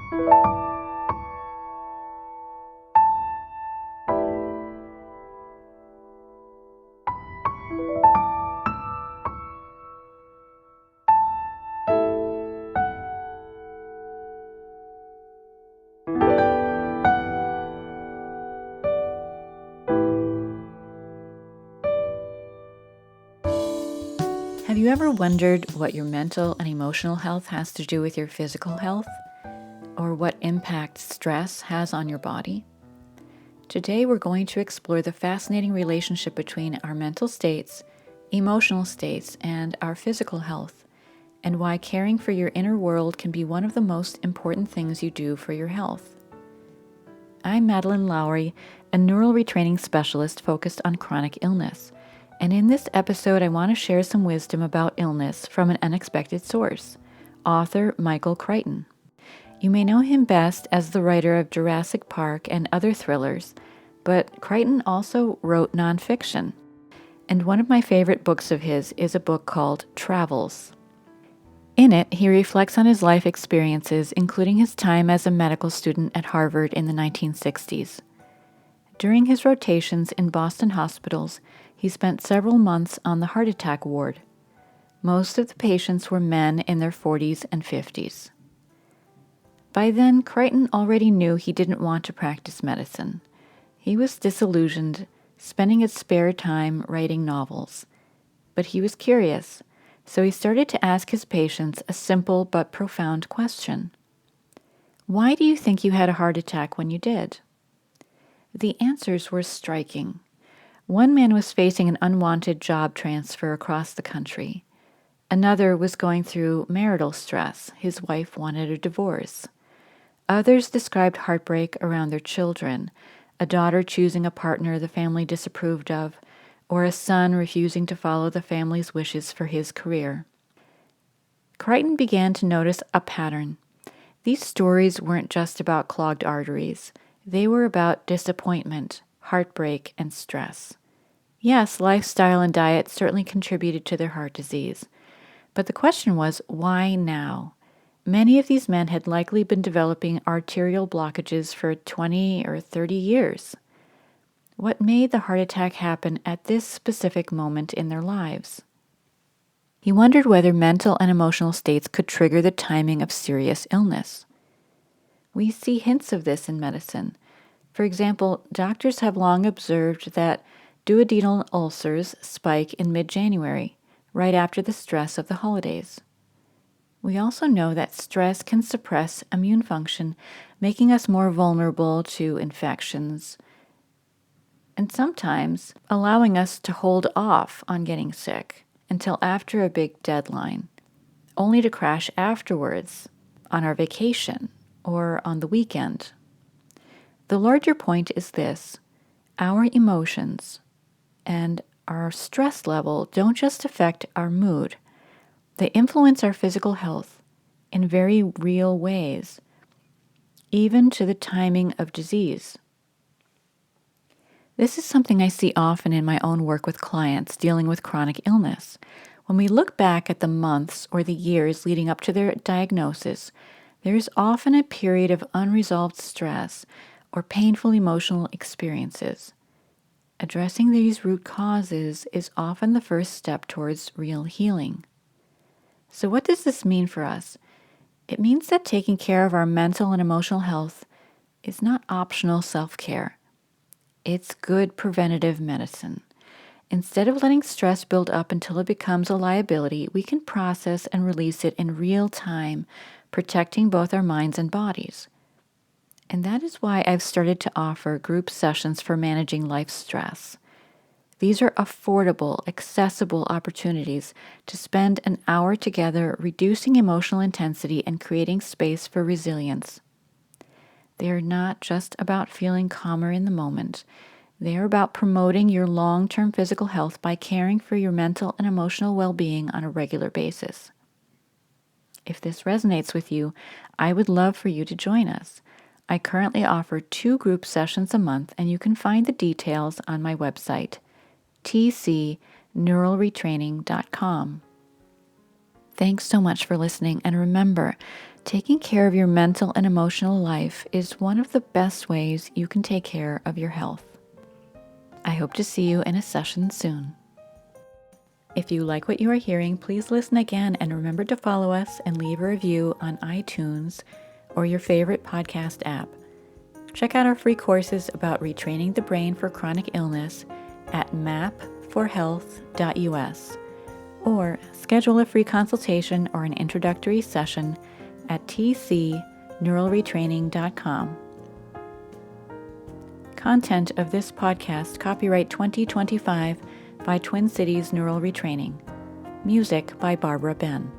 Have you ever wondered what your mental and emotional health has to do with your physical health, or what impact stress has on your body? Today, we're going to explore the fascinating relationship between our mental states, emotional states, and our physical health, and why caring for your inner world can be one of the most important things you do for your health. I'm Madeleine Lowry, a neural retraining specialist focused on chronic illness. And in this episode, I want to share some wisdom about illness from an unexpected source, author Michael Crichton. You may know him best as the writer of Jurassic Park and other thrillers, but Crichton also wrote nonfiction. And one of my favorite books of his is a book called Travels. In it, he reflects on his life experiences, including his time as a medical student at Harvard in the 1960s. During his rotations in Boston hospitals, he spent several months on the heart attack ward. Most of the patients were men in their 40s and 50s. By then, Crichton already knew he didn't want to practice medicine. He was disillusioned, spending his spare time writing novels. But he was curious, so he started to ask his patients a simple but profound question. Why do you think you had a heart attack when you did? The answers were striking. One man was facing an unwanted job transfer across the country. Another was going through marital stress. His wife wanted a divorce. Others described heartbreak around their children, a daughter choosing a partner the family disapproved of, or a son refusing to follow the family's wishes for his career. Crichton began to notice a pattern. These stories weren't just about clogged arteries. They were about disappointment, heartbreak, and stress. Yes, lifestyle and diet certainly contributed to their heart disease. But the question was, why now? Many of these men had likely been developing arterial blockages for 20 or 30 years. What made the heart attack happen at this specific moment in their lives? He wondered whether mental and emotional states could trigger the timing of serious illness. We see hints of this in medicine. For example, doctors have long observed that duodenal ulcers spike in mid-January, right after the stress of the holidays. We also know that stress can suppress immune function, making us more vulnerable to infections, and sometimes allowing us to hold off on getting sick until after a big deadline, only to crash afterwards on our vacation or on the weekend. The larger point is this: our emotions and our stress level don't just affect our mood. They influence our physical health in very real ways, even to the timing of disease. This is something I see often in my own work with clients dealing with chronic illness. When we look back at the months or the years leading up to their diagnosis, there is often a period of unresolved stress or painful emotional experiences. Addressing these root causes is often the first step towards real healing. So what does this mean for us? It means that taking care of our mental and emotional health is not optional self-care. It's good preventative medicine. Instead of letting stress build up until it becomes a liability, we can process and release it in real time, protecting both our minds and bodies. And that is why I've started to offer group sessions for managing life stress. These are affordable, accessible opportunities to spend an hour together reducing emotional intensity and creating space for resilience. They are not just about feeling calmer in the moment. They are about promoting your long-term physical health by caring for your mental and emotional well-being on a regular basis. If this resonates with you, I would love for you to join us. I currently offer 2 group sessions a month, and you can find the details on my website, tcneuralretraining.com. Thanks so much for listening, and remember, Taking care of your mental and emotional life is one of the best ways you can take care of your health. I hope to see you in a session soon. If you like what you are hearing, please listen again and remember to follow us and leave a review on iTunes or your favorite podcast app. Check out our free courses about retraining the brain for chronic illness at mapforhealth.us or schedule a free consultation or an introductory session at tcneuralretraining.com. Content of this podcast copyright 2025 by Twin Cities Neural Retraining. Music by Barbara Ben.